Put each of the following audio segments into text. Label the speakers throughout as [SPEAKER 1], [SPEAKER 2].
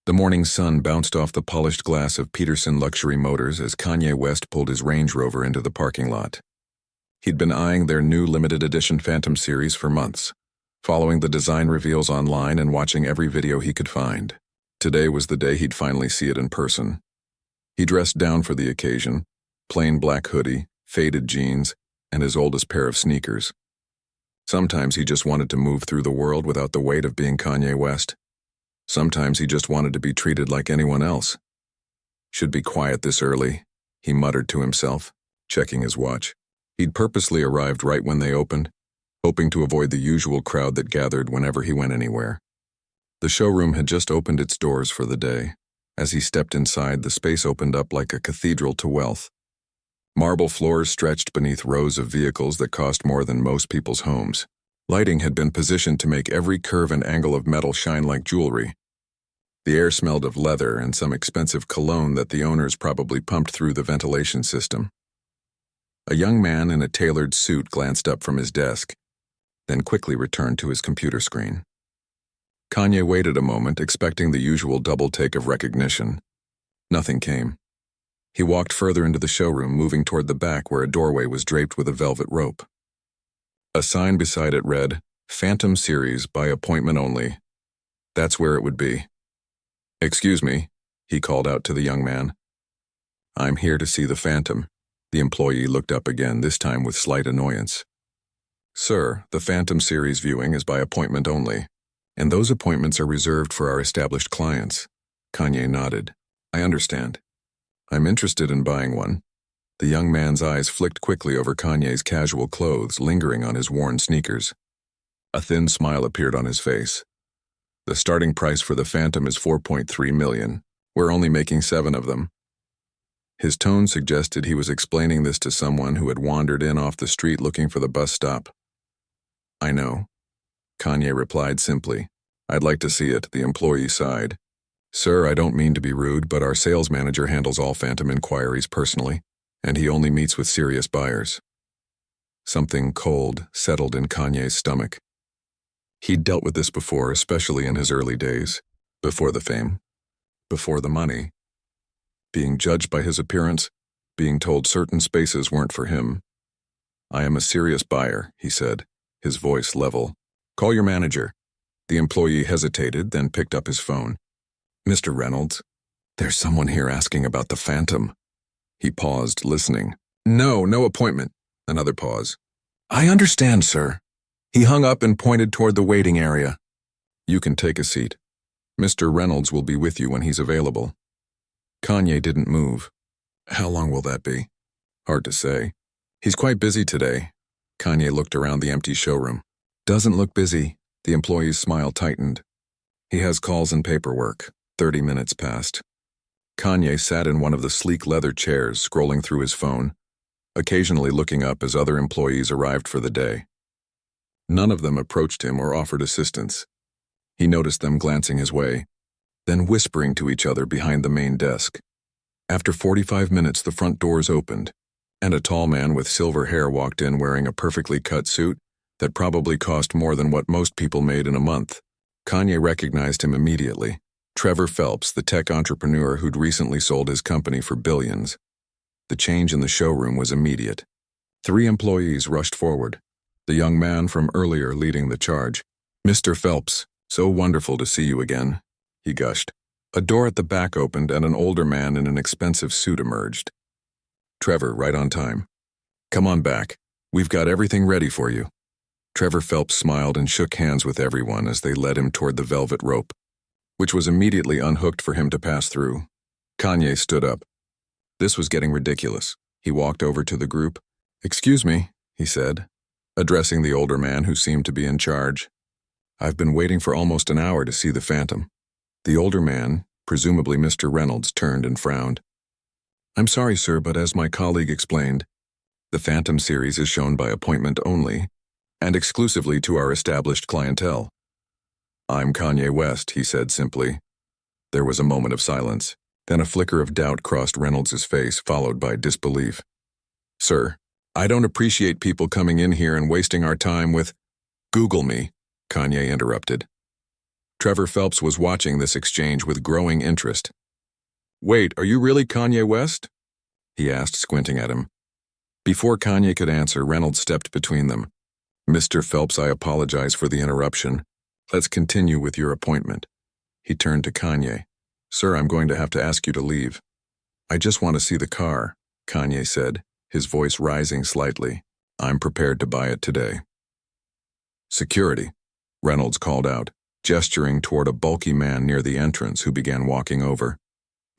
[SPEAKER 1] The morning sun bounced off the polished glass of Peterson Luxury Motors as Kanye West pulled his Range Rover into the parking lot. He'd been eyeing their new limited edition Phantom series for months, following the design reveals online and watching every video he could find. Today was the day he'd finally see it in person. He dressed down for the occasion, plain black hoodie, faded jeans, and his oldest pair of sneakers. Sometimes he just wanted to move through the world without the weight of being Kanye West. Sometimes he just wanted to be treated like anyone else. Should be quiet this early, he muttered to himself, checking his watch. He'd purposely arrived right when they opened, hoping to avoid the usual crowd that gathered whenever he went anywhere. The showroom had just opened its doors for the day. As he stepped inside, the space opened up like a cathedral to wealth. Marble floors stretched beneath rows of vehicles that cost more than most people's homes. Lighting had been positioned to make every curve and angle of metal shine like jewelry. The air smelled of leather and some expensive cologne that the owners probably pumped through the ventilation system. A young man in a tailored suit glanced up from his desk, then quickly returned to his computer screen. Kanye waited a moment, expecting the usual double take of recognition. Nothing came. He walked further into the showroom, moving toward the back where a doorway was draped with a velvet rope. A sign beside it read, "Phantom Series by appointment only." That's where it would be. "Excuse me," he called out to the young man. "I'm here to see the Phantom." The employee looked up again, this time with slight annoyance. "Sir, the Phantom Series viewing is by appointment only, and those appointments are reserved for our established clients." Kanye nodded. "I understand. I'm interested in buying one." The young man's eyes flicked quickly over Kanye's casual clothes, lingering on his worn sneakers. A thin smile appeared on his face. "The starting price for the Phantom is $4.3 million. We're only making 7 of them." His tone suggested he was explaining this to someone who had wandered in off the street looking for the bus stop. "I know," Kanye replied simply. "I'd like to see it," the employee sighed. "Sir, I don't mean to be rude, but our sales manager handles all Phantom inquiries personally, and he only meets with serious buyers." Something cold settled in Kanye's stomach. He'd dealt with this before, especially in his early days, before the fame, before the money. Being judged by his appearance, being told certain spaces weren't for him. "I am a serious buyer," he said, his voice level. "Call your manager." The employee hesitated, then picked up his phone. "Mr. Reynolds, there's someone here asking about the Phantom." He paused, listening. No appointment." Another pause. "I understand, sir." He hung up and pointed toward the waiting area. "You can take a seat. Mr. Reynolds will be with you when he's available." Kanye didn't move. "How long will that be?" "Hard to say. He's quite busy today." Kanye looked around the empty showroom. "Doesn't look busy." The employee's smile tightened. "He has calls and paperwork." 30 minutes passed. Kanye sat in one of the sleek leather chairs, scrolling through his phone, occasionally looking up as other employees arrived for the day. None of them approached him or offered assistance. He noticed them glancing his way, then whispering to each other behind the main desk. After 45 minutes, the front doors opened, and a tall man with silver hair walked in wearing a perfectly cut suit that probably cost more than what most people made in a month. Kanye recognized him immediately. Trevor Phelps, the tech entrepreneur who'd recently sold his company for billions. The change in the showroom was immediate. 3 employees rushed forward, the young man from earlier leading the charge. "Mr. Phelps, so wonderful to see you again," he gushed. A door at the back opened and an older man in an expensive suit emerged. "Trevor, right on time. Come on back. We've got everything ready for you." Trevor Phelps smiled and shook hands with everyone as they led him toward the velvet rope, which was immediately unhooked for him to pass through. Kanye stood up. This was getting ridiculous. He walked over to the group. "Excuse me," he said, addressing the older man who seemed to be in charge. "I've been waiting for almost an hour to see the Phantom." The older man, presumably Mr. Reynolds, turned and frowned. "I'm sorry, sir, but as my colleague explained, the Phantom series is shown by appointment only, and exclusively to our established clientele." "I'm Kanye West," he said simply. There was a moment of silence. Then a flicker of doubt crossed Reynolds' face, followed by disbelief. "Sir, I don't appreciate people coming in here and wasting our time with—" "Google me," Kanye interrupted. Trevor Phelps was watching this exchange with growing interest. "Wait, are you really Kanye West?" he asked, squinting at him. Before Kanye could answer, Reynolds stepped between them. "Mr. Phelps, I apologize for the interruption. Let's continue with your appointment." He turned to Kanye. "Sir, I'm going to have to ask you to leave." "I just want to see the car," Kanye said, his voice rising slightly. "I'm prepared to buy it today." "Security," Reynolds called out, gesturing toward a bulky man near the entrance who began walking over.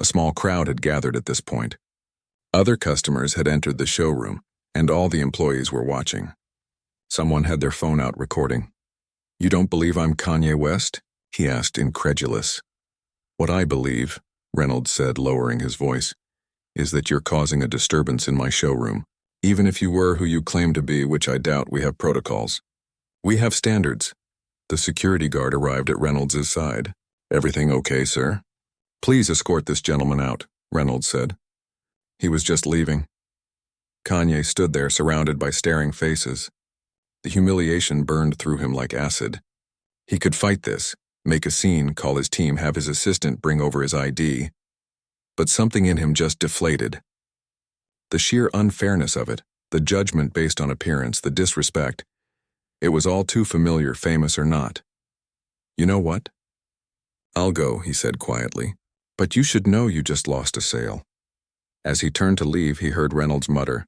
[SPEAKER 1] A small crowd had gathered at this point. Other customers had entered the showroom, and all the employees were watching. Someone had their phone out recording. "You don't believe I'm Kanye West?" he asked, incredulous. "What I believe," Reynolds said, lowering his voice, "is that you're causing a disturbance in my showroom. Even if you were who you claim to be, which I doubt, we have protocols. We have standards." The security guard arrived at Reynolds' side. "Everything okay, sir?" "Please escort this gentleman out," Reynolds said. He was just leaving. Kanye stood there surrounded by staring faces. The humiliation burned through him like acid. He could fight this, make a scene, call his team, have his assistant bring over his ID. But something in him just deflated. The sheer unfairness of it, the judgment based on appearance, the disrespect, it was all too familiar, famous or not. "You know what? I'll go," he said quietly. "But you should know you just lost a sale." As he turned to leave, he heard Reynolds mutter,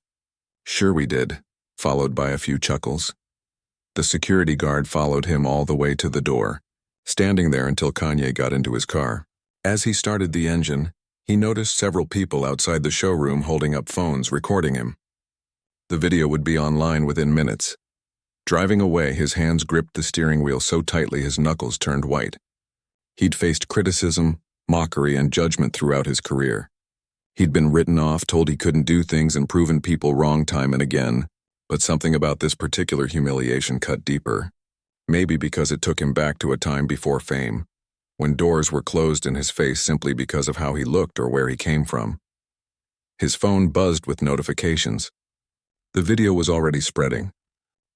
[SPEAKER 1] "Sure we did," followed by a few chuckles. The security guard followed him all the way to the door, standing there until Kanye got into his car. As he started the engine, he noticed several people outside the showroom holding up phones, recording him. The video would be online within minutes. Driving away, his hands gripped the steering wheel so tightly his knuckles turned white. He'd faced criticism, mockery, and judgment throughout his career. He'd been written off, told he couldn't do things, and proven people wrong time and again, but something about this particular humiliation cut deeper. Maybe because it took him back to a time before fame, when doors were closed in his face simply because of how he looked or where he came from. His phone buzzed with notifications. The video was already spreading.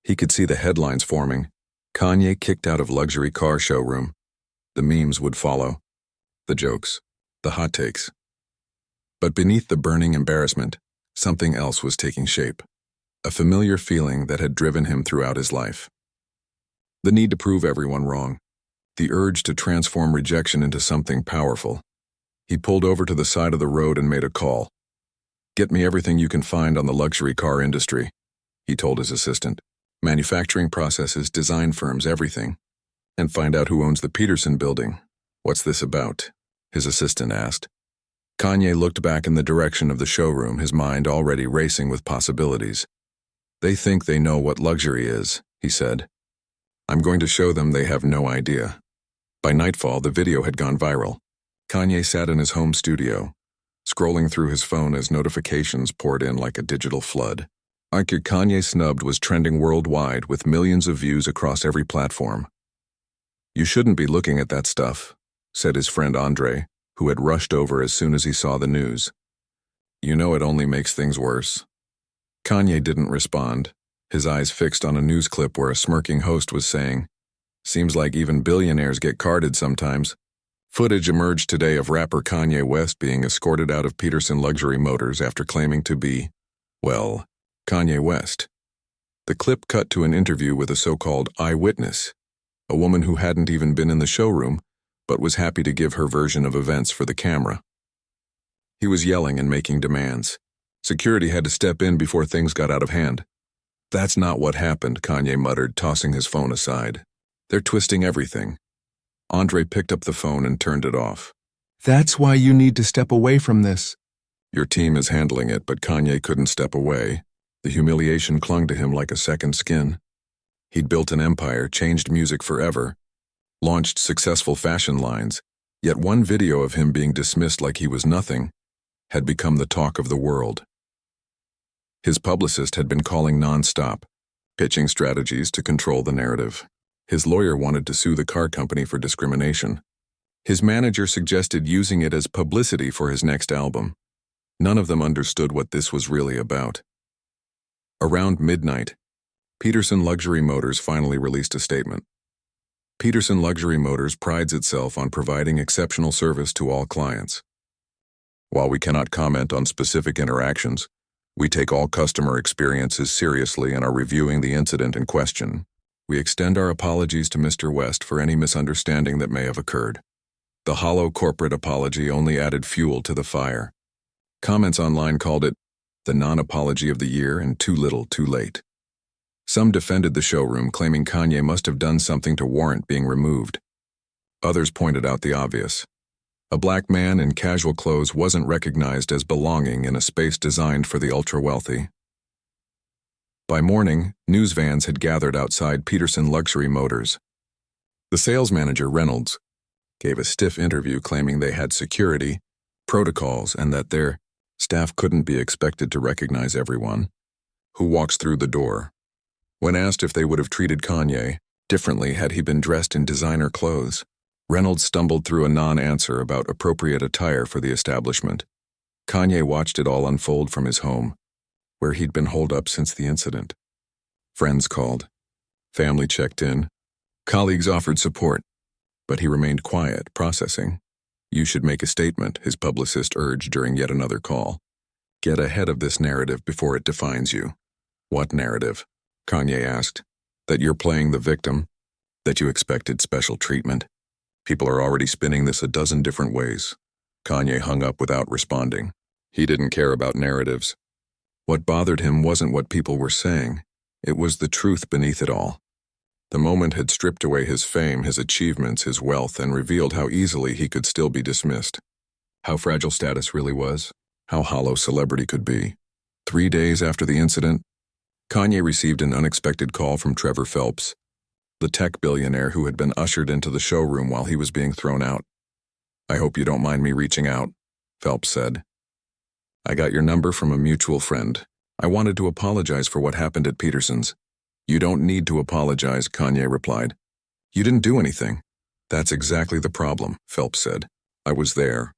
[SPEAKER 1] He could see the headlines forming. Kanye kicked out of luxury car showroom. The memes would follow. The jokes. The hot takes. But beneath the burning embarrassment, something else was taking shape. A familiar feeling that had driven him throughout his life. The need to prove everyone wrong. The urge to transform rejection into something powerful. He pulled over to the side of the road and made a call. "Get me everything you can find on the luxury car industry," he told his assistant. "Manufacturing processes, design firms, everything. And find out who owns the Peterson building." "What's this about?" his assistant asked. Kanye looked back in the direction of the showroom, his mind already racing with possibilities. "They think they know what luxury is," he said. "I'm going to show them they have no idea." By nightfall, the video had gone viral. Kanye sat in his home studio, scrolling through his phone as notifications poured in like a digital flood. Kanye Snubbed was trending worldwide with millions of views across every platform. "You shouldn't be looking at that stuff," said his friend Andre, who had rushed over as soon as he saw the news. "You know it only makes things worse." Kanye didn't respond, his eyes fixed on a news clip where a smirking host was saying, "Seems like even billionaires get carded sometimes." Footage emerged today of rapper Kanye West being escorted out of Peterson Luxury Motors after claiming to be, well, Kanye West. The clip cut to an interview with a so-called eyewitness, a woman who hadn't even been in the showroom, but was happy to give her version of events for the camera. He was yelling and making demands. Security had to step in before things got out of hand. "That's not what happened," Kanye muttered, tossing his phone aside. "They're twisting everything." Andre picked up the phone and turned it off.
[SPEAKER 2] "That's why you need to step away from this."
[SPEAKER 1] "Your team is handling it," but Kanye couldn't step away. The humiliation clung to him like a second skin. He'd built an empire, changed music forever, launched successful fashion lines, yet one video of him being dismissed like he was nothing had become the talk of the world. His publicist had been calling non-stop, pitching strategies to control the narrative. His lawyer wanted to sue the car company for discrimination. His manager suggested using it as publicity for his next album. None of them understood what this was really about. Around midnight, Peterson Luxury Motors finally released a statement. Peterson Luxury Motors prides itself on providing exceptional service to all clients. While we cannot comment on specific interactions, we take all customer experiences seriously and are reviewing the incident in question. We extend our apologies to Mr. West for any misunderstanding that may have occurred. The hollow corporate apology only added fuel to the fire. Comments online called it the non-apology of the year and too little, too late. Some defended the showroom, claiming Kanye must have done something to warrant being removed. Others pointed out the obvious. A black man in casual clothes wasn't recognized as belonging in a space designed for the ultra-wealthy. By morning, news vans had gathered outside Peterson Luxury Motors. The sales manager, Reynolds, gave a stiff interview claiming they had security, protocols, and that their staff couldn't be expected to recognize everyone who walks through the door. When asked if they would have treated Kanye differently had he been dressed in designer clothes, Reynolds stumbled through a non-answer about appropriate attire for the establishment. Kanye watched it all unfold from his home, where he'd been holed up since the incident. Friends called. Family checked in. Colleagues offered support, but he remained quiet, processing. You should make a statement, his publicist urged during yet another call. Get ahead of this narrative before it defines you. What narrative? Kanye asked. That you're playing the victim? That you expected special treatment? People are already spinning this a dozen different ways. Kanye hung up without responding. He didn't care about narratives. What bothered him wasn't what people were saying. It was the truth beneath it all. The moment had stripped away his fame, his achievements, his wealth, and revealed how easily he could still be dismissed. How fragile status really was. How hollow celebrity could be. 3 days after the incident, Kanye received an unexpected call from Trevor Phelps, the tech billionaire who had been ushered into the showroom while he was being thrown out. I hope you don't mind me reaching out, Phelps said. I got your number from a mutual friend. I wanted to apologize for what happened at Peterson's. You don't need to apologize, Kanye replied. You didn't do anything. That's exactly the problem, Phelps said. I was there.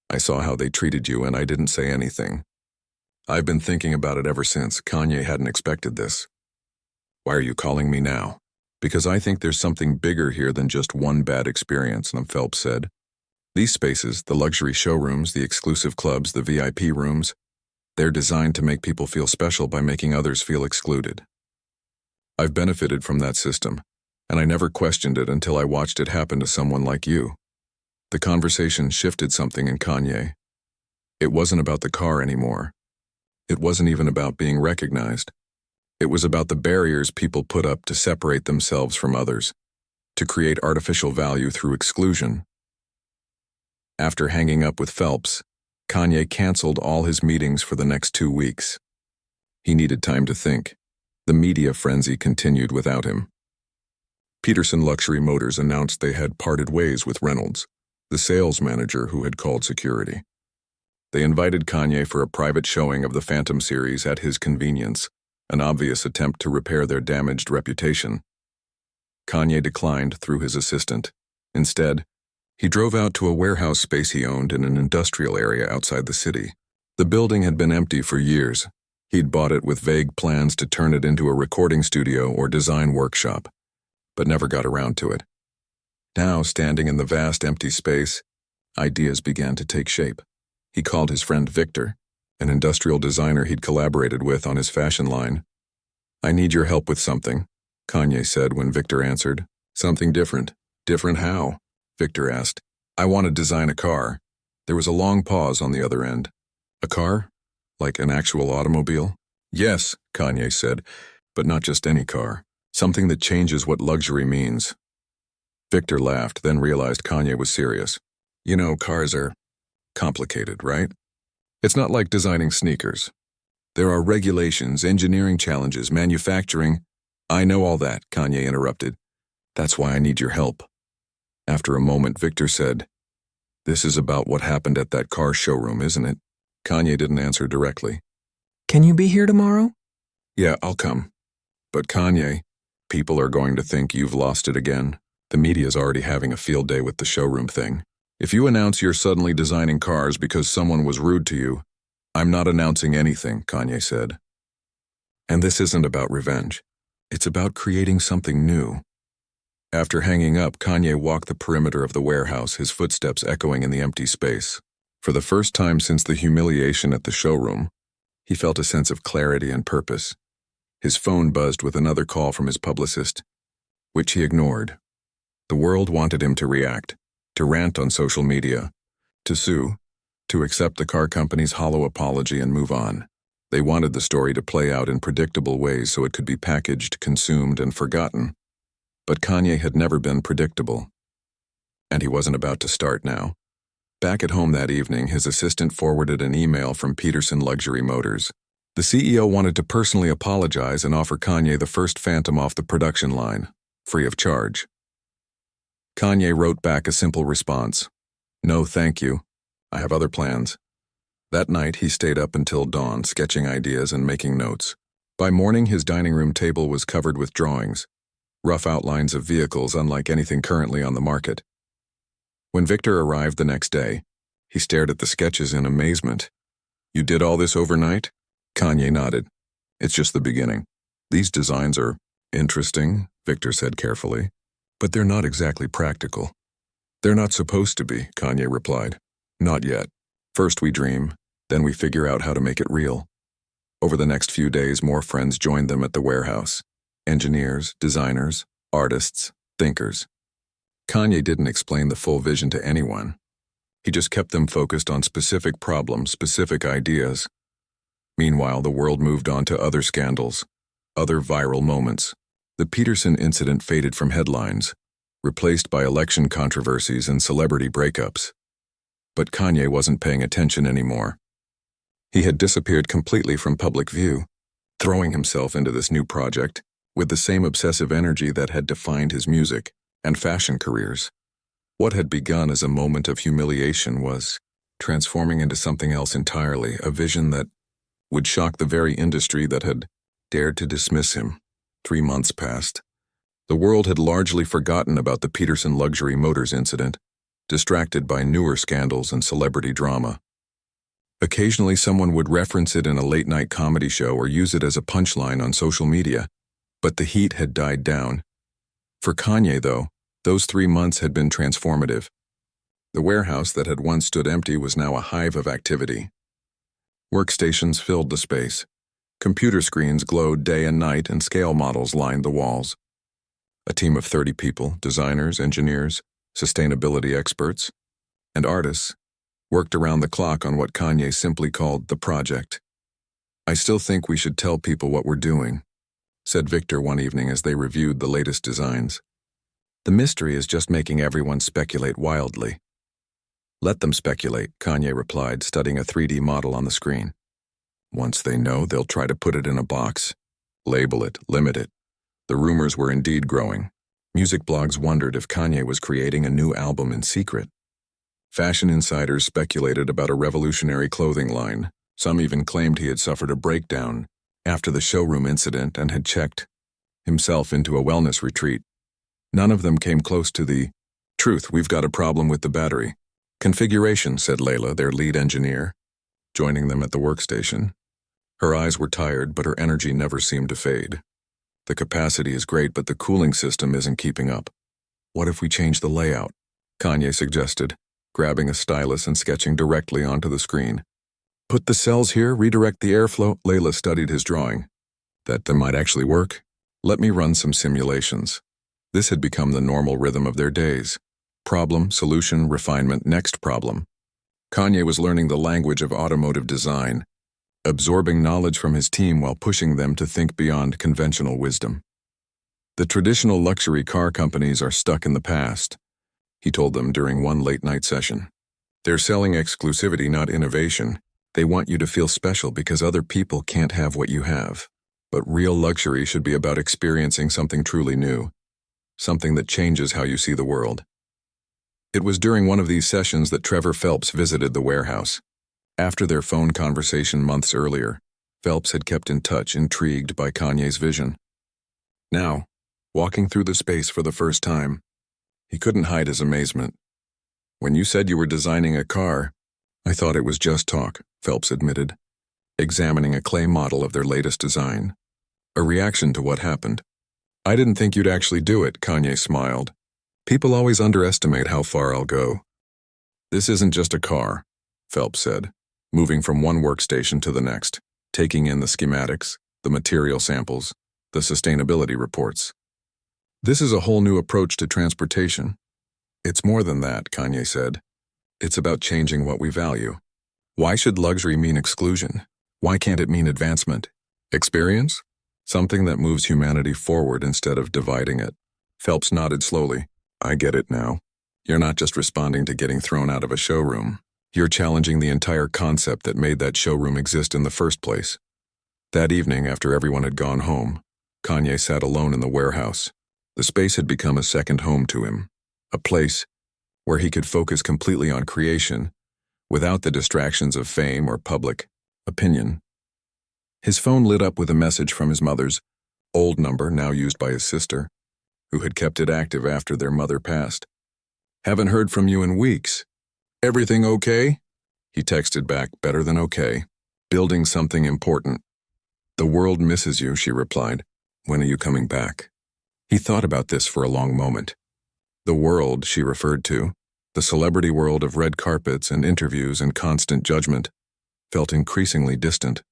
[SPEAKER 1] I saw how they treated you and I didn't say anything. I've been thinking about it ever since. Kanye hadn't expected this. Why are you calling me now? Because I think there's something bigger here than just one bad experience, Phelps said. These spaces, the luxury showrooms, the exclusive clubs, the VIP rooms, they're designed to make people feel special by making others feel excluded. I've benefited from that system, and I never questioned it until I watched it happen to someone like you. The conversation shifted something in Kanye. It wasn't about the car anymore. It wasn't even about being recognized. It was about the barriers people put up to separate themselves from others, to create artificial value through exclusion. After hanging up with Phelps, Kanye canceled all his meetings for the next 2 weeks. He needed time to think. The media frenzy continued without him. Peterson Luxury Motors announced they had parted ways with Reynolds, the sales manager who had called security. They invited Kanye for a private showing of the Phantom series at his convenience, an obvious attempt to repair their damaged reputation. Kanye declined through his assistant. Instead, he drove out to a warehouse space he owned in an industrial area outside the city. The building had been empty for years. He'd bought it with vague plans to turn it into a recording studio or design workshop, but never got around to it. Now, standing in the vast empty space, ideas began to take shape. He called his friend Victor, an industrial designer he'd collaborated with on his fashion line. I need your help with something, Kanye said when Victor answered. Something different. Different how? Victor asked. I want to design a car. There was a long pause on the other end. A car? Like an actual automobile? Yes, Kanye said, but not just any car. Something that changes what luxury means. Victor laughed, then realized Kanye was serious. You know, cars are complicated, right? It's not like designing sneakers. There are regulations, engineering challenges, manufacturing. I know all that, Kanye interrupted. That's why I need your help. After a moment, Victor said, This is about what happened at that car showroom, isn't it? Kanye didn't answer directly.
[SPEAKER 3] Can you be here tomorrow?
[SPEAKER 1] Yeah, I'll come. But Kanye, people are going to think you've lost it again. The media's already having a field day with the showroom thing. If you announce you're suddenly designing cars because someone was rude to you, I'm not announcing anything, Kanye said. And this isn't about revenge. It's about creating something new. After hanging up, Kanye walked the perimeter of the warehouse, his footsteps echoing in the empty space. For the first time since the humiliation at the showroom, he felt a sense of clarity and purpose. His phone buzzed with another call from his publicist, which he ignored. The world wanted him to react, to rant on social media, to sue, to accept the car company's hollow apology and move on. They wanted the story to play out in predictable ways so it could be packaged, consumed, and forgotten. But Kanye had never been predictable. And he wasn't about to start now. Back at home that evening, his assistant forwarded an email from Peterson Luxury Motors. The CEO wanted to personally apologize and offer Kanye the first Phantom off the production line, free of charge. Kanye wrote back a simple response. "No, thank you. I have other plans." That night, he stayed up until dawn, sketching ideas and making notes. By morning, his dining room table was covered with drawings, rough outlines of vehicles unlike anything currently on the market. When Victor arrived the next day, he stared at the sketches in amazement. "You did all this overnight?" Kanye nodded. "It's just the beginning. These designs are interesting," Victor said carefully, "but they're not exactly practical." "They're not supposed to be," Kanye replied. "Not yet. First we dream, then we figure out how to make it real." Over the next few days, more friends joined them at the warehouse. Engineers, designers, artists, thinkers. Kanye didn't explain the full vision to anyone. He just kept them focused on specific problems, specific ideas. Meanwhile, the world moved on to other scandals, other viral moments. The Peterson incident faded from headlines, replaced by election controversies and celebrity breakups. But Kanye wasn't paying attention anymore. He had disappeared completely from public view, throwing himself into this new project with the same obsessive energy that had defined his music and fashion careers. What had begun as a moment of humiliation was transforming into something else entirely, a vision that would shock the very industry that had dared to dismiss him. 3 months passed. The world had largely forgotten about the Peterson Luxury Motors incident, distracted by newer scandals and celebrity drama. Occasionally, someone would reference it in a late-night comedy show or use it as a punchline on social media, but the heat had died down. For Kanye, though, those 3 months had been transformative. The warehouse that had once stood empty was now a hive of activity. Workstations filled the space. Computer screens glowed day and night, and scale models lined the walls. A team of 30 people, designers, engineers, sustainability experts, and artists, worked around the clock on what Kanye simply called the project. "I still think we should tell people what we're doing," said Victor one evening as they reviewed the latest designs. "The mystery is just making everyone speculate wildly." "Let them speculate," Kanye replied, studying a 3D model on the screen. "Once they know, they'll try to put it in a box, label it, limit it." The rumors were indeed growing. Music blogs wondered if Kanye was creating a new album in secret. Fashion insiders speculated about a revolutionary clothing line. Some even claimed he had suffered a breakdown after the showroom incident and had checked himself into a wellness retreat. None of them came close to the truth. "We've got a problem with the battery configuration," said Layla, their lead engineer, joining them at the workstation. Her eyes were tired, but her energy never seemed to fade. "The capacity is great, but the cooling system isn't keeping up." "What if we change the layout?" Kanye suggested, grabbing a stylus and sketching directly onto the screen. "Put the cells here, redirect the airflow." Layla studied his drawing. "That might actually work. Let me run some simulations." This had become the normal rhythm of their days. Problem, solution, refinement, next problem. Kanye was learning the language of automotive design, absorbing knowledge from his team while pushing them to think beyond conventional wisdom. "The traditional luxury car companies are stuck in the past," he told them during one late-night session. "They're selling exclusivity, not innovation. They want you to feel special because other people can't have what you have. But real luxury should be about experiencing something truly new, something that changes how you see the world." It was during one of these sessions that Trevor Phelps visited the warehouse. After their phone conversation months earlier, Phelps had kept in touch, intrigued by Kanye's vision. Now, walking through the space for the first time, he couldn't hide his amazement. "When you said you were designing a car, I thought it was just talk," Phelps admitted, examining a clay model of their latest design. A reaction to what happened. I didn't think you'd actually do it, Kanye smiled. People always underestimate how far I'll go. This isn't just a car, Phelps said, moving from one workstation to the next, taking in the schematics, the material samples, the sustainability reports. This is a whole new approach to transportation. It's more than that, Kanye said. It's about changing what we value. Why should luxury mean exclusion? Why can't it mean advancement? Experience? Something that moves humanity forward instead of dividing it. Phelps nodded slowly. I get it now. You're not just responding to getting thrown out of a showroom. You're challenging the entire concept that made that showroom exist in the first place. That evening, after everyone had gone home, Kanye sat alone in the warehouse. The space had become a second home to him, a place where he could focus completely on creation without the distractions of fame or public opinion. His phone lit up with a message from his mother's old number, now used by his sister, who had kept it active after their mother passed. Haven't heard from you in weeks. Everything okay? He texted back, better than okay. Building something important. The world misses you, she replied. When are you coming back? He thought about this for a long moment. The world she referred to, the celebrity world of red carpets and interviews and constant judgment, felt increasingly distant.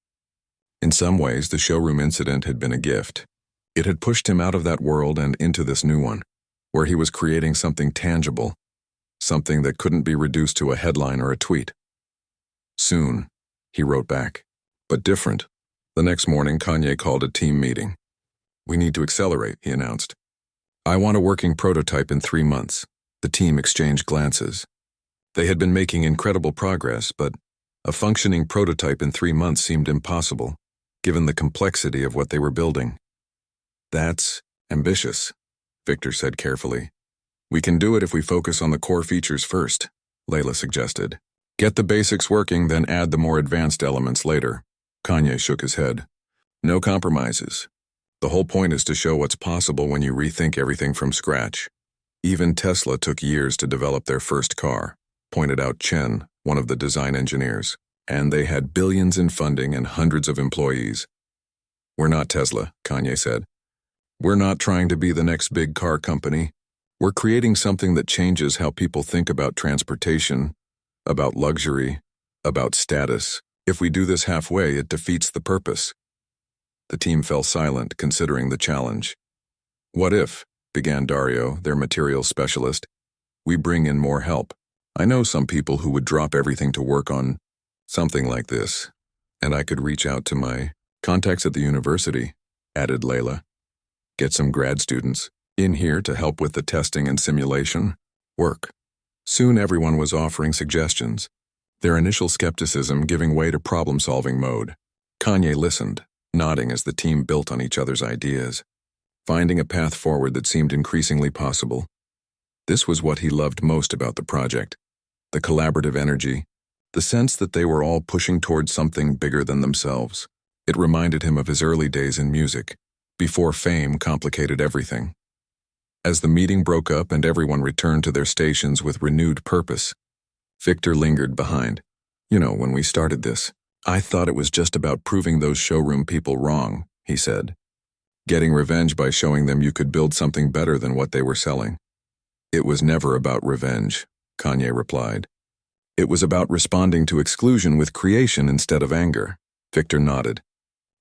[SPEAKER 1] In some ways, the showroom incident had been a gift. It had pushed him out of that world and into this new one, where he was creating something tangible, something that couldn't be reduced to a headline or a tweet. Soon, he wrote back, but different. The next morning, Kanye called a team meeting. We need to accelerate, he announced. I want a working prototype in 3 months. The team exchanged glances. They had been making incredible progress, but a functioning prototype in 3 months seemed impossible, given the complexity of what they were building. That's ambitious, Victor said carefully. We can do it if we focus on the core features first, Layla suggested. Get the basics working, then add the more advanced elements later. Kanye shook his head. No compromises. The whole point is to show what's possible when you rethink everything from scratch. Even Tesla took years to develop their first car, pointed out Chen, one of the design engineers, and they had billions in funding and hundreds of employees. We're not Tesla, Kanye said. We're not trying to be the next big car company. We're creating something that changes how people think about transportation, about luxury, about status. If we do this halfway, it defeats the purpose. The team fell silent, considering the challenge. What if, began Dario, their materials specialist, we bring in more help? I know some people who would drop everything to work on something like this, and I could reach out to my contacts at the university, added Layla. Get some grad students in here to help with the testing and simulation work. Soon everyone was offering suggestions, their initial skepticism giving way to problem-solving mode. Kanye listened, nodding as the team built on each other's ideas, finding a path forward that seemed increasingly possible. This was what he loved most about the project, the collaborative energy, the sense that they were all pushing towards something bigger than themselves. It reminded him of his early days in music, before fame complicated everything. As the meeting broke up and everyone returned to their stations with renewed purpose, Victor lingered behind. When we started this, I thought it was just about proving those showroom people wrong, he said. Getting revenge by showing them you could build something better than what they were selling. It was never about revenge, Kanye replied. It was about responding to exclusion with creation instead of anger. Victor nodded.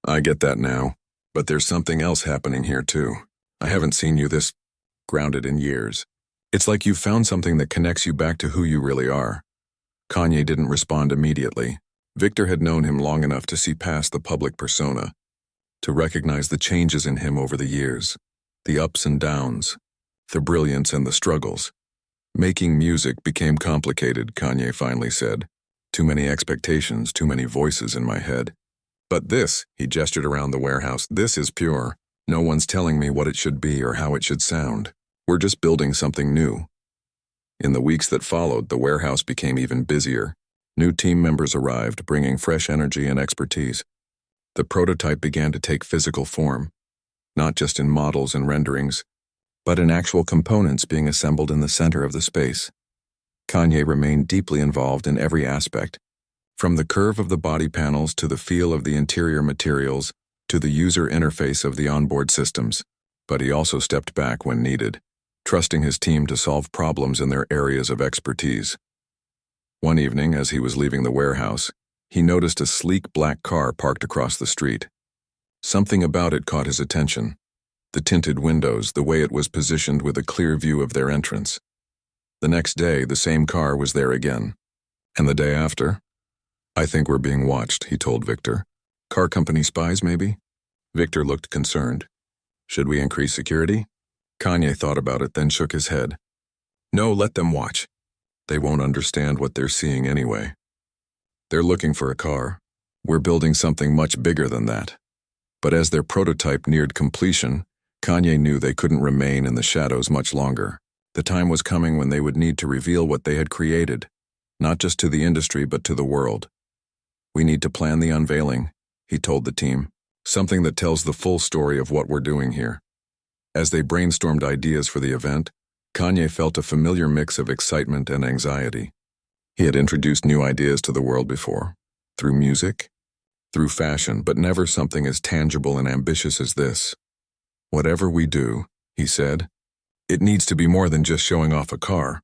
[SPEAKER 1] I get that now, but there's something else happening here too. I haven't seen you this grounded in years. It's like you've found something that connects you back to who you really are. Kanye didn't respond immediately. Victor had known him long enough to see past the public persona, to recognize the changes in him over the years, the ups and downs, the brilliance and the struggles. Making music became complicated, Kanye finally said. Too many expectations, too many voices in my head. But this, he gestured around the warehouse, this is pure. No one's telling me what it should be or how it should sound. We're just building something new. In the weeks that followed, the warehouse became even busier. New team members arrived, bringing fresh energy and expertise. The prototype began to take physical form, not just in models and renderings, but in actual components being assembled in the center of the space. Kanye remained deeply involved in every aspect, from the curve of the body panels to the feel of the interior materials to the user interface of the onboard systems. But he also stepped back when needed, trusting his team to solve problems in their areas of expertise. One evening, as he was leaving the warehouse, he noticed a sleek black car parked across the street. Something about it caught his attention. The tinted windows, the way it was positioned with a clear view of their entrance. The next day, the same car was there again. And the day after? "I think we're being watched," he told Victor. "Car company spies, maybe?" Victor looked concerned. "Should we increase security?" Kanye thought about it, then shook his head. "No, let them watch. They won't understand what they're seeing anyway. They're looking for a car. We're building something much bigger than that." But as their prototype neared completion, Kanye knew they couldn't remain in the shadows much longer. The time was coming when they would need to reveal what they had created, not just to the industry but to the world. "We need to plan the unveiling," he told the team, "something that tells the full story of what we're doing here." As they brainstormed ideas for the event, Kanye felt a familiar mix of excitement and anxiety. He had introduced new ideas to the world before, through music, through fashion, but never something as tangible and ambitious as this. "Whatever we do," he said, "it needs to be more than just showing off a car.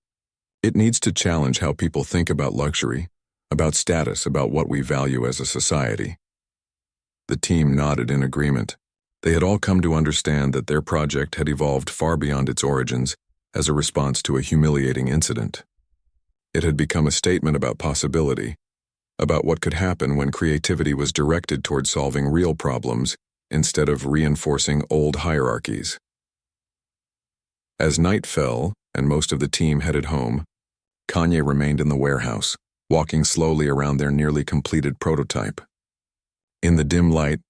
[SPEAKER 1] It needs to challenge how people think about luxury, about status, about what we value as a society." The team nodded in agreement. They had all come to understand that their project had evolved far beyond its origins as a response to a humiliating incident. It had become a statement about possibility, about what could happen when creativity was directed toward solving real problems instead of reinforcing old hierarchies. As night fell and most of the team headed home, Kanye remained in the warehouse, walking slowly around their nearly completed prototype. In the dim light,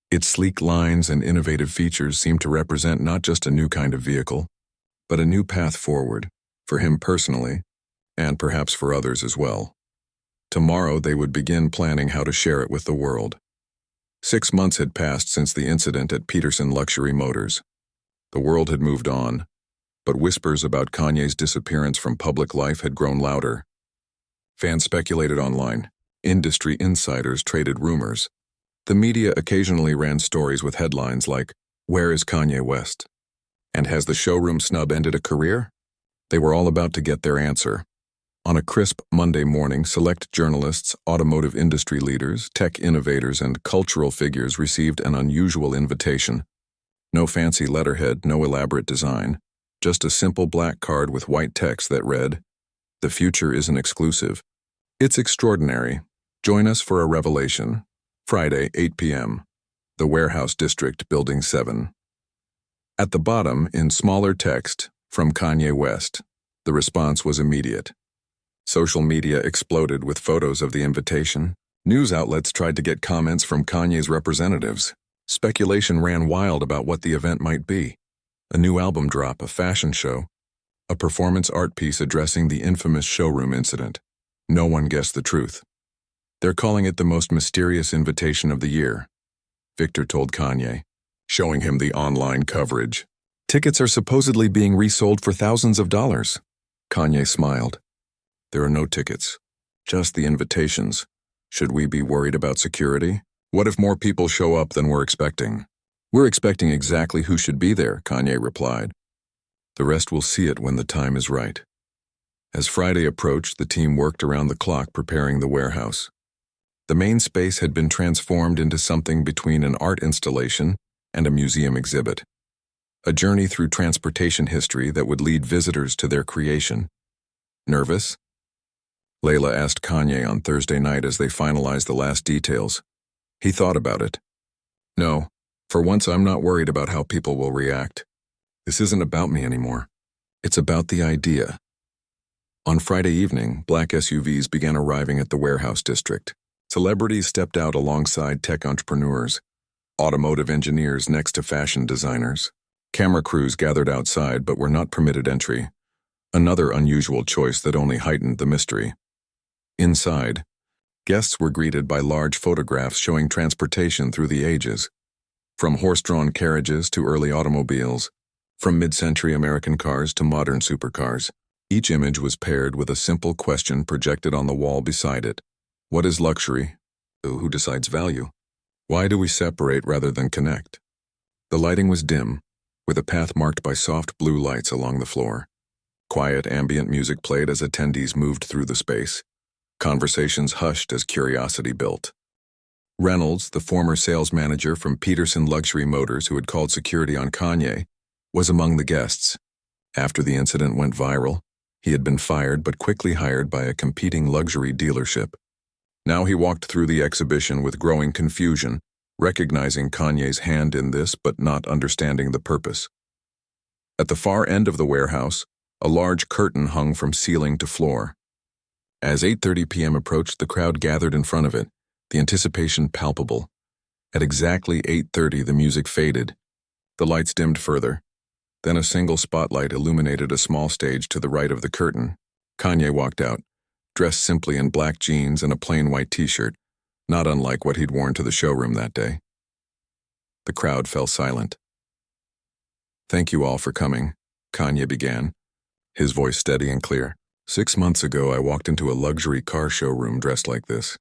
[SPEAKER 1] its sleek lines and innovative features seemed to represent not just a new kind of vehicle, but a new path forward, for him personally, and perhaps for others as well. Tomorrow they would begin planning how to share it with the world. 6 months had passed since the incident at Peterson Luxury Motors. The world had moved on, but whispers about Kanye's disappearance from public life had grown louder. Fans speculated online. Industry insiders traded rumors. The media occasionally ran stories with headlines like, "Where is Kanye West?" and "Has the showroom snub ended a career?" They were all about to get their answer. On a crisp Monday morning, select journalists, automotive industry leaders, tech innovators, and cultural figures received an unusual invitation. No fancy letterhead, no elaborate design, just a simple black card with white text that read, "The future isn't exclusive. It's extraordinary. Join us for a revelation. Friday, 8 p.m. The Warehouse District, Building 7. At the bottom, in smaller text, "From Kanye West." The response was immediate. Social media exploded with photos of the invitation. News outlets tried to get comments from Kanye's representatives. Speculation ran wild about what the event might be. A new album drop, a fashion show, a performance art piece addressing the infamous showroom incident. No one guessed the truth. "They're calling it the most mysterious invitation of the year," Victor told Kanye, showing him the online coverage. "Tickets are supposedly being resold for thousands of dollars." Kanye smiled. "There are no tickets, just the invitations. Should we be worried about security? What if more people show up than we're expecting?" "We're expecting exactly who should be there," Kanye replied. "The rest will see it when the time is right." As Friday approached, the team worked around the clock preparing the warehouse. The main space had been transformed into something between an art installation and a museum exhibit. A journey through transportation history that would lead visitors to their creation. "Nervous?" Layla asked Kanye on Thursday night as they finalized the last details. He thought about it. "No, for once I'm not worried about how people will react. This isn't about me anymore. It's about the idea." On Friday evening, black SUVs began arriving at the warehouse district. Celebrities stepped out alongside tech entrepreneurs, automotive engineers next to fashion designers. Camera crews gathered outside but were not permitted entry, another unusual choice that only heightened the mystery. Inside, guests were greeted by large photographs showing transportation through the ages, from horse-drawn carriages to early automobiles, from mid-century American cars to modern supercars. Each image was paired with a simple question projected on the wall beside it. What is luxury? Who decides value? Why do we separate rather than connect? The lighting was dim, with a path marked by soft blue lights along the floor. Quiet ambient music played as attendees moved through the space. Conversations hushed as curiosity built. Reynolds, the former sales manager from Peterson Luxury Motors who had called security on Kanye, was among the guests. After the incident went viral, he had been fired but quickly hired by a competing luxury dealership. Now he walked through the exhibition with growing confusion, recognizing Kanye's hand in this but not understanding the purpose. At the far end of the warehouse, a large curtain hung from ceiling to floor. As 8:30 p.m. approached, the crowd gathered in front of it, the anticipation palpable. At exactly 8:30, the music faded. The lights dimmed further. Then a single spotlight illuminated a small stage to the right of the curtain. Kanye walked out, dressed simply in black jeans and a plain white t-shirt, not unlike what he'd worn to the showroom that day. The crowd fell silent. "Thank you all for coming," Kanye began, his voice steady and clear. "6 months ago, I walked into a luxury car showroom dressed like this.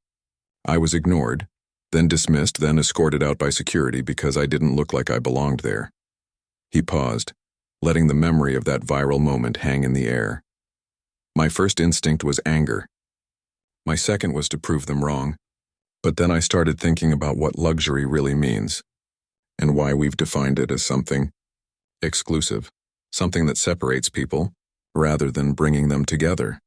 [SPEAKER 1] I was ignored, then dismissed, then escorted out by security because I didn't look like I belonged there." He paused, letting the memory of that viral moment hang in the air. "My first instinct was anger. My second was to prove them wrong. But then I started thinking about what luxury really means, and why we've defined it as something exclusive, something that separates people, rather than bringing them together."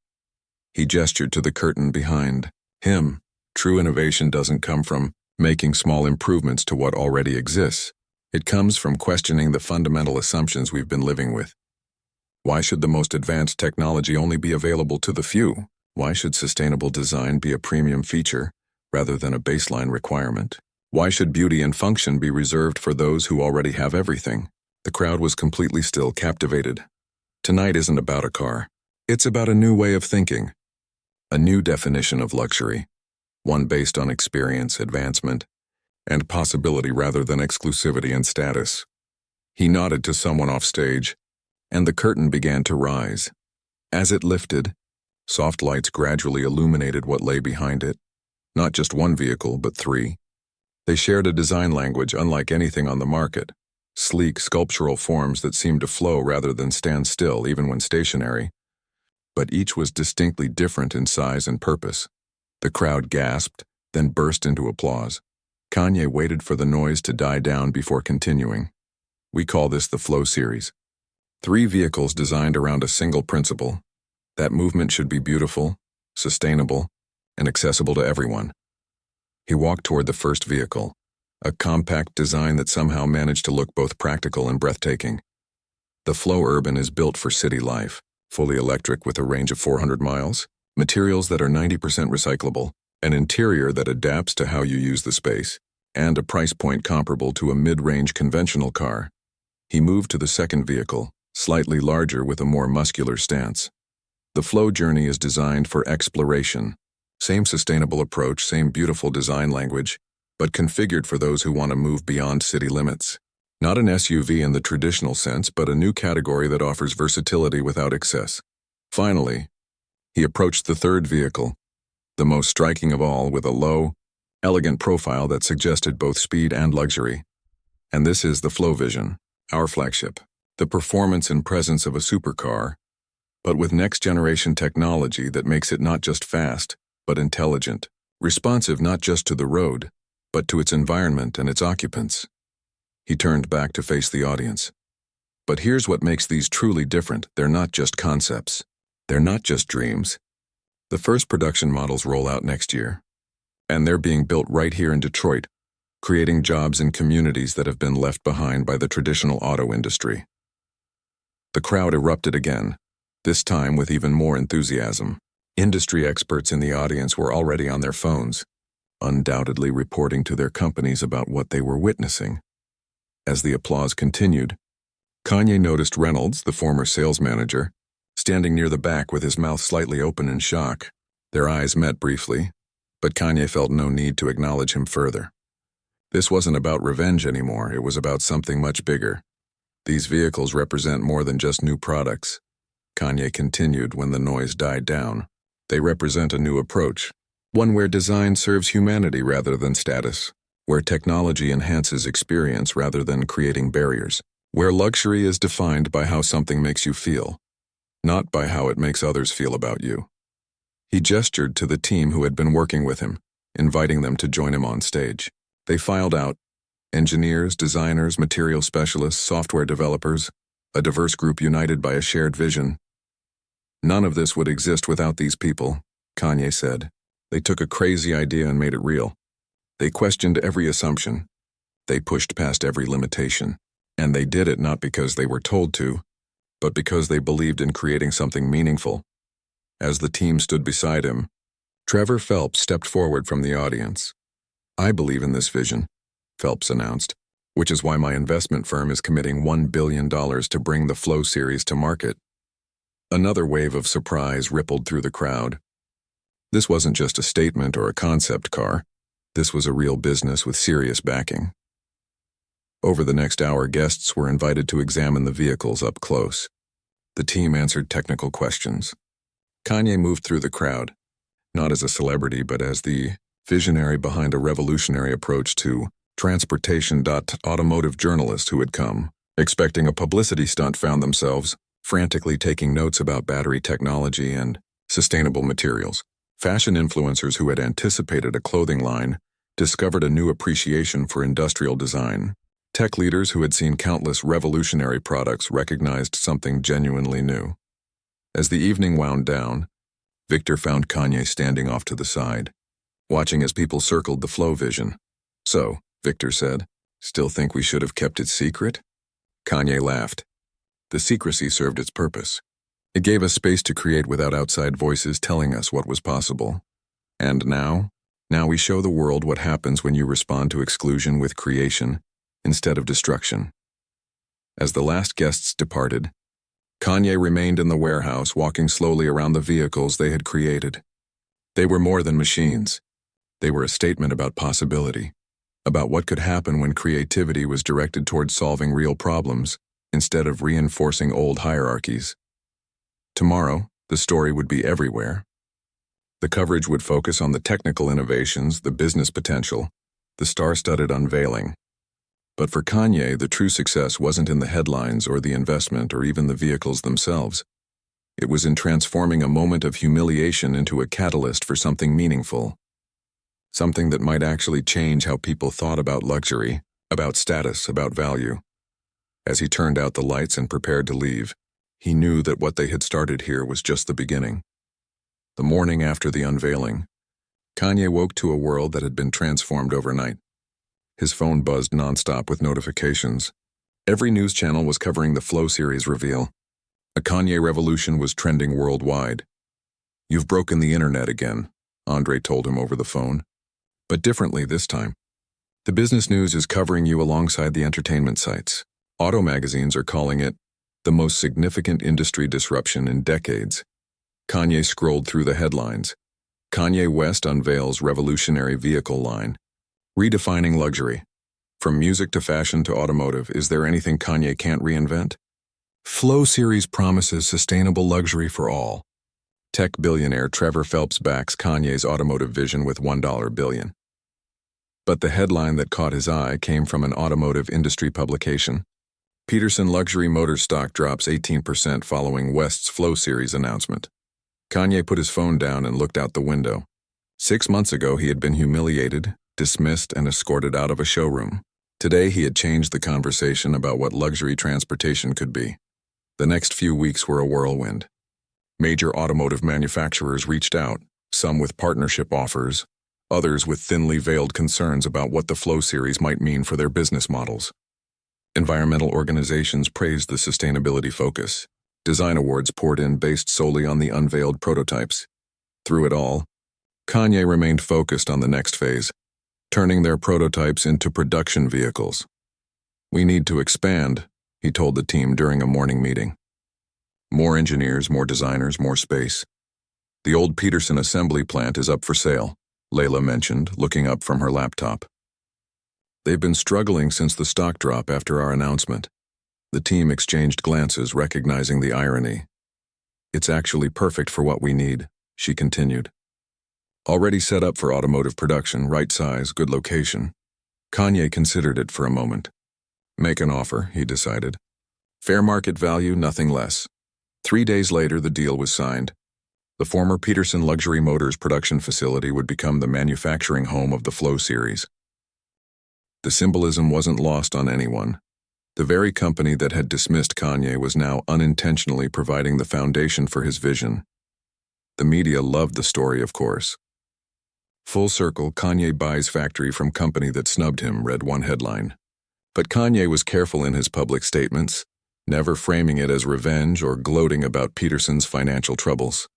[SPEAKER 1] He gestured to the curtain behind him. True innovation doesn't come from making small improvements to what already exists. It comes from questioning the fundamental assumptions we've been living with. Why should the most advanced technology only be available to the few? Why should sustainable design be a premium feature rather than a baseline requirement? Why should beauty and function be reserved for those who already have everything? The crowd was completely still, captivated. Tonight isn't about a car. It's about a new way of thinking, a new definition of luxury, one based on experience, advancement, and possibility rather than exclusivity and status. He nodded to someone off stage, and the curtain began to rise. As it lifted, soft lights gradually illuminated what lay behind it. Not just one vehicle, but 3. They shared a design language unlike anything on the market. Sleek, sculptural forms that seemed to flow rather than stand still even when stationary. But each was distinctly different in size and purpose. The crowd gasped, then burst into applause. Kanye waited for the noise to die down before continuing. "We call this the Flow Series. 3 vehicles designed around a single principle. That movement should be beautiful, sustainable, and accessible to everyone." He walked toward the first vehicle, a compact design that somehow managed to look both practical and breathtaking. The Flow Urban is built for city life, fully electric with a range of 400 miles, materials that are 90% recyclable, an interior that adapts to how you use the space, and a price point comparable to a mid-range conventional car. He moved to the second vehicle, slightly larger with a more muscular stance. The Flow Journey is designed for exploration. Same sustainable approach, same beautiful design language, but configured for those who want to move beyond city limits. Not an SUV in the traditional sense, but a new category that offers versatility without excess. Finally, he approached the third vehicle, the most striking of all, with a low, elegant profile that suggested both speed and luxury. And this is the Flow Vision, our flagship, the performance and presence of a supercar, but with next-generation technology that makes it not just fast, but intelligent, responsive not just to the road, but to its environment and its occupants. He turned back to face the audience. But here's what makes these truly different. They're not just concepts. They're not just dreams. The first production models roll out next year, and they're being built right here in Detroit, creating jobs in communities that have been left behind by the traditional auto industry. The crowd erupted again, this time with even more enthusiasm. Industry experts in the audience were already on their phones, undoubtedly reporting to their companies about what they were witnessing. As the applause continued, Kanye noticed Reynolds, the former sales manager, standing near the back with his mouth slightly open in shock. Their eyes met briefly, but Kanye felt no need to acknowledge him further. This wasn't about revenge anymore, it was about something much bigger. These vehicles represent more than just new products. Kanye continued when the noise died down. They represent a new approach, one where design serves humanity rather than status, where technology enhances experience rather than creating barriers. where luxury is defined by how something makes you feel, not by how it makes others feel about you. He gestured to the team who had been working with him, inviting them to join him on stage. They filed out: engineers, designers, material specialists, software developers, a diverse group united by a shared vision. None of this would exist without these people, Kanye said. They took a crazy idea and made it real. They questioned every assumption. They pushed past every limitation. And they did it not because they were told to, but because they believed in creating something meaningful. As the team stood beside him, Trevor Phelps stepped forward from the audience. "I believe in this vision," Phelps announced, "which is why my investment firm is committing $1 billion to bring the Flow series to market." Another wave of surprise rippled through the crowd. This wasn't just a statement or a concept car. This was a real business with serious backing. Over the next hour, guests were invited to examine the vehicles up close. The team answered technical questions. Kanye moved through the crowd, not as a celebrity but as the visionary behind a revolutionary approach to transportation. Automotive journalists who had come, expecting a publicity stunt, found themselves frantically taking notes about battery technology and sustainable materials. Fashion influencers who had anticipated a clothing line discovered a new appreciation for industrial design. Tech leaders who had seen countless revolutionary products recognized something genuinely new. As the evening wound down, Victor found Kanye standing off to the side, watching as people circled the Flow vision. "So," Victor said, "still think we should have kept it secret?" Kanye laughed. The secrecy served its purpose. It gave us space to create without outside voices telling us what was possible. And now we show the world what happens when you respond to exclusion with creation instead of destruction. As the last guests departed, Kanye remained in the warehouse, walking slowly around the vehicles they had created. They were more than machines. They were a statement about possibility, about what could happen when creativity was directed towards solving real problems instead of reinforcing old hierarchies. Tomorrow, the story would be everywhere. The coverage would focus on the technical innovations, the business potential, the star-studded unveiling. But for Kanye, the true success wasn't in the headlines or the investment or even the vehicles themselves. It was in transforming a moment of humiliation into a catalyst for something meaningful. Something that might actually change how people thought about luxury, about status, about value. As he turned out the lights and prepared to leave, he knew that what they had started here was just the beginning. The morning after the unveiling, Kanye woke to a world that had been transformed overnight. His phone buzzed nonstop with notifications. Every news channel was covering the Flow series reveal. A Kanye revolution was trending worldwide. "You've broken the internet again," Andre told him over the phone. "But differently this time. The business news is covering you alongside the entertainment sites. Auto magazines are calling it the most significant industry disruption in decades." Kanye scrolled through the headlines. Kanye West unveils revolutionary vehicle line. Redefining luxury. From music to fashion to automotive, is there anything Kanye can't reinvent? Flow series promises sustainable luxury for all. Tech billionaire Trevor Phelps backs Kanye's automotive vision with $1 billion. But the headline that caught his eye came from an automotive industry publication. Peterson luxury motor stock drops 18% following West's Flow series announcement. Kanye put his phone down and looked out the window. 6 months ago, he had been humiliated, dismissed, and escorted out of a showroom. Today, he had changed the conversation about what luxury transportation could be. The next few weeks were a whirlwind. Major automotive manufacturers reached out, some with partnership offers, others with thinly veiled concerns about what the Flow series might mean for their business models. Environmental organizations praised the sustainability focus. Design awards poured in based solely on the unveiled prototypes. Through it all, Kanye remained focused on the next phase, turning their prototypes into production vehicles. "We need to expand," he told the team during a morning meeting. "More engineers, more designers, more space. The old Peterson assembly plant is up for sale," Layla mentioned, looking up from her laptop. "They've been struggling since the stock drop after our announcement." The team exchanged glances, recognizing the irony. "It's actually perfect for what we need," she continued. Already set up for automotive production, right size, good location. Kanye considered it for a moment. Make an offer, he decided. Fair market value, nothing less. 3 days later, the deal was signed. The former Peterson Luxury Motors production facility would become the manufacturing home of the Flow series. The symbolism wasn't lost on anyone. The very company that had dismissed Kanye was now unintentionally providing the foundation for his vision. The media loved the story, of course. Full circle, Kanye buys factory from company that snubbed him, read one headline. But Kanye was careful in his public statements, never framing it as revenge or gloating about Peterson's financial troubles.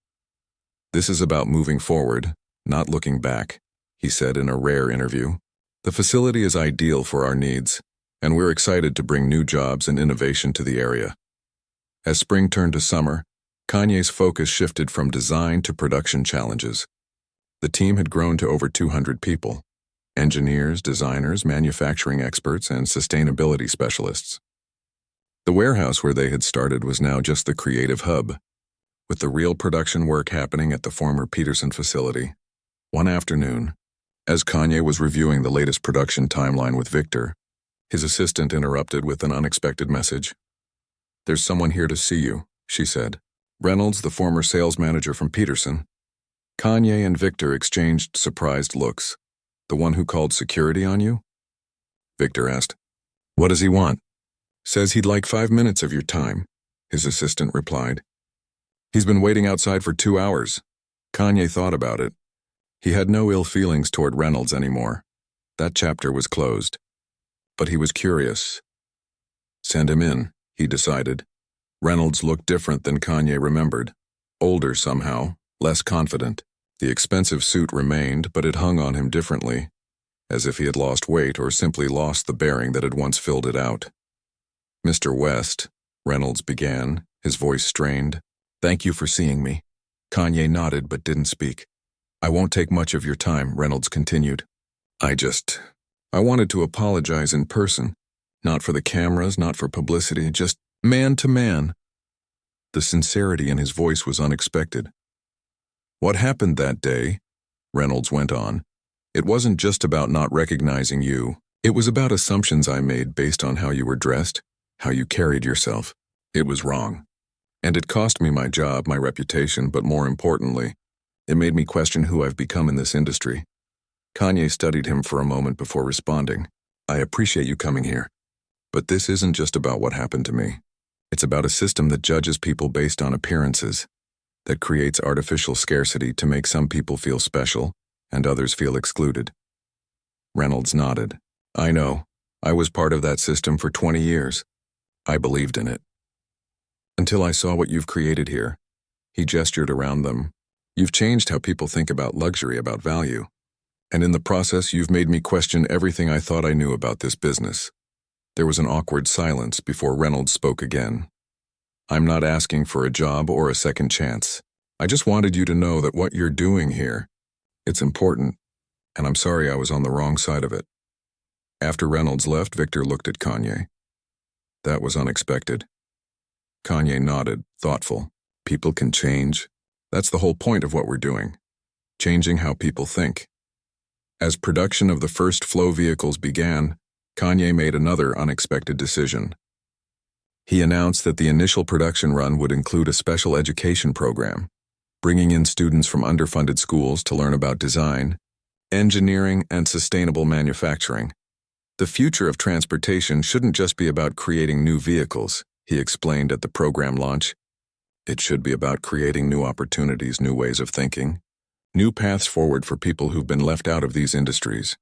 [SPEAKER 1] This is about moving forward, not looking back, he said in a rare interview. The facility is ideal for our needs, and we're excited to bring new jobs and innovation to the area. As spring turned to summer, Kanye's focus shifted from design to production challenges. The team had grown to over 200 people: engineers, designers, manufacturing experts, and sustainability specialists. The warehouse where they had started was now just the creative hub, with the real production work happening at the former Peterson facility. One afternoon, as Kanye was reviewing the latest production timeline with Victor, his assistant interrupted with an unexpected message. "There's someone here to see you," she said. Reynolds, the former sales manager from Peterson. Kanye and Victor exchanged surprised looks. "The one who called security on you?" Victor asked. "What does he want?" "Says he'd like 5 minutes of your time," his assistant replied. "He's been waiting outside for 2 hours. Kanye thought about it. He had no ill feelings toward Reynolds anymore. That chapter was closed. But he was curious. Send him in, he decided. Reynolds looked different than Kanye remembered. Older somehow, less confident. The expensive suit remained, but it hung on him differently, as if he had lost weight or simply lost the bearing that had once filled it out. "Mr. West," Reynolds began, his voice strained. "Thank you for seeing me." Kanye nodded but didn't speak. "I won't take much of your time," Reynolds continued. I wanted to apologize in person. Not for the cameras, not for publicity, just man to man." The sincerity in his voice was unexpected. "What happened that day," Reynolds went on, "it wasn't just about not recognizing you. It was about assumptions I made based on how you were dressed, how you carried yourself. It was wrong. And it cost me my job, my reputation, but more importantly, it made me question who I've become in this industry." Kanye studied him for a moment before responding. "I appreciate you coming here. But this isn't just about what happened to me. It's about a system that judges people based on appearances, that creates artificial scarcity to make some people feel special and others feel excluded." Reynolds nodded. "I know. I was part of that system for 20 years. I believed in it. Until I saw what you've created here." He gestured around them. "You've changed how people think about luxury, about value. And in the process, you've made me question everything I thought I knew about this business." There was an awkward silence before Reynolds spoke again. "I'm not asking for a job or a second chance. I just wanted you to know that what you're doing here, it's important, and I'm sorry I was on the wrong side of it." After Reynolds left, Victor looked at Kanye. "That was unexpected." Kanye nodded, thoughtful. "People can change. That's the whole point of what we're doing. Changing how people think." As production of the first Flow vehicles began, Kanye made another unexpected decision. He announced that the initial production run would include a special education program, bringing in students from underfunded schools to learn about design, engineering, and sustainable manufacturing. "The future of transportation shouldn't just be about creating new vehicles," he explained at the program launch. "It should be about creating new opportunities, new ways of thinking, new paths forward for people who've been left out of these industries."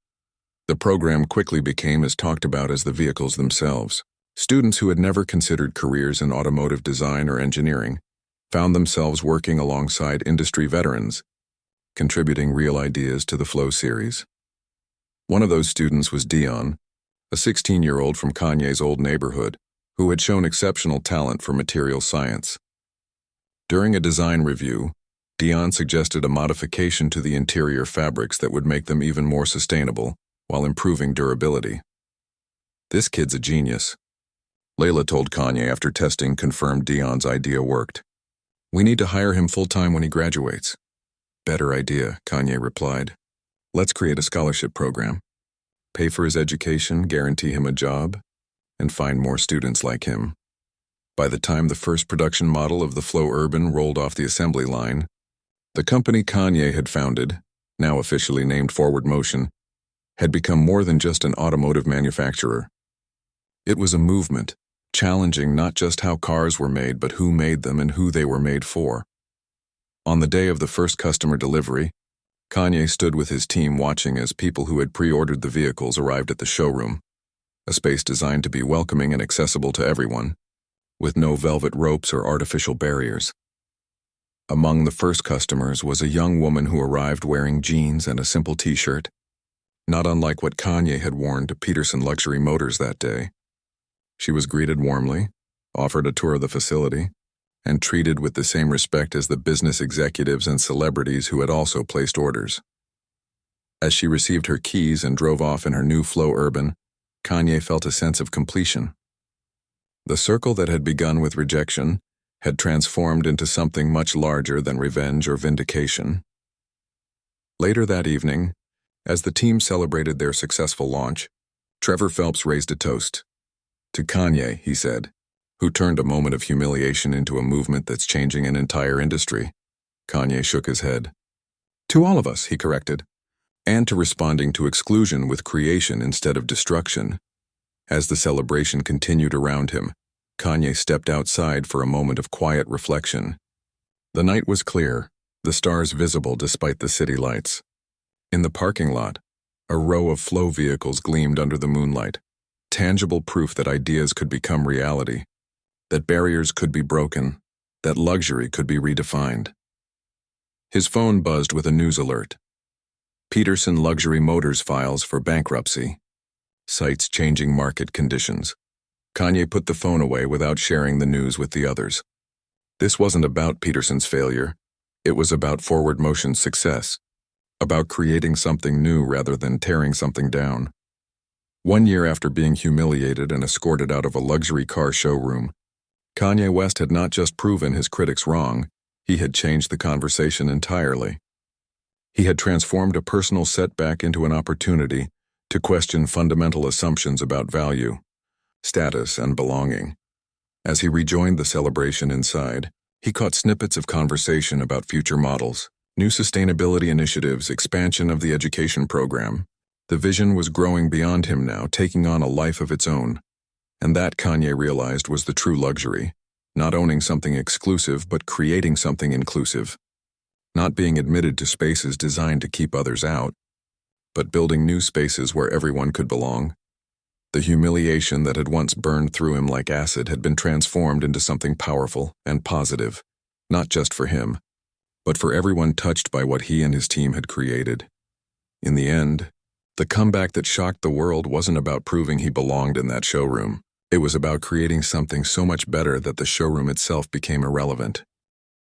[SPEAKER 1] The program quickly became as talked about as the vehicles themselves. Students who had never considered careers in automotive design or engineering found themselves working alongside industry veterans, contributing real ideas to the Flow series. One of those students was Dion, a 16-year-old from Kanye's old neighborhood, who had shown exceptional talent for material science. During a design review, Dion suggested a modification to the interior fabrics that would make them even more sustainable while improving durability. "This kid's a genius," Layla told Kanye after testing confirmed Dion's idea worked. "We need to hire him full-time when he graduates." "Better idea," Kanye replied. "Let's create a scholarship program. Pay for his education, guarantee him a job, and find more students like him. By the time the first production model of the Flow Urban rolled off the assembly line, the company Kanye had founded, now officially named Forward Motion, had become more than just an automotive manufacturer. It was a movement, challenging not just how cars were made but who made them and who they were made for. On the day of the first customer delivery, Kanye stood with his team watching as people who had pre-ordered the vehicles arrived at the showroom, a space designed to be welcoming and accessible to everyone, with no velvet ropes or artificial barriers. Among the first customers was a young woman who arrived wearing jeans and a simple t-shirt, not unlike what Kanye had worn to Peterson Luxury Motors that day. She was greeted warmly, offered a tour of the facility, and treated with the same respect as the business executives and celebrities who had also placed orders. As she received her keys and drove off in her new Flow Urban, Kanye felt a sense of completion. The circle that had begun with rejection had transformed into something much larger than revenge or vindication. Later that evening, as the team celebrated their successful launch, Trevor Phelps raised a toast. To Kanye, he said, who turned a moment of humiliation into a movement that's changing an entire industry. Kanye shook his head. To all of us, he corrected, and to responding to exclusion with creation instead of destruction. As the celebration continued around him, Kanye stepped outside for a moment of quiet reflection. The night was clear, the stars visible despite the city lights. In the parking lot, a row of Flow vehicles gleamed under the moonlight, tangible proof that ideas could become reality, that barriers could be broken, that luxury could be redefined. His phone buzzed with a news alert. Peterson Luxury Motors files for bankruptcy. Cites changing market conditions. Kanye put the phone away without sharing the news with the others. This wasn't about Peterson's failure. It was about Forward Motion's success, about creating something new rather than tearing something down. 1 year after being humiliated and escorted out of a luxury car showroom, Kanye West had not just proven his critics wrong, he had changed the conversation entirely. He had transformed a personal setback into an opportunity to question fundamental assumptions about value, status, and belonging. As he rejoined the celebration inside, he caught snippets of conversation about future models, new sustainability initiatives, expansion of the education program. The vision was growing beyond him now, taking on a life of its own. And that, Kanye realized, was the true luxury, not owning something exclusive but creating something inclusive. Not being admitted to spaces designed to keep others out, but building new spaces where everyone could belong. The humiliation that had once burned through him like acid had been transformed into something powerful and positive, not just for him, but for everyone touched by what he and his team had created. In the end, the comeback that shocked the world wasn't about proving he belonged in that showroom. It was about creating something so much better that the showroom itself became irrelevant.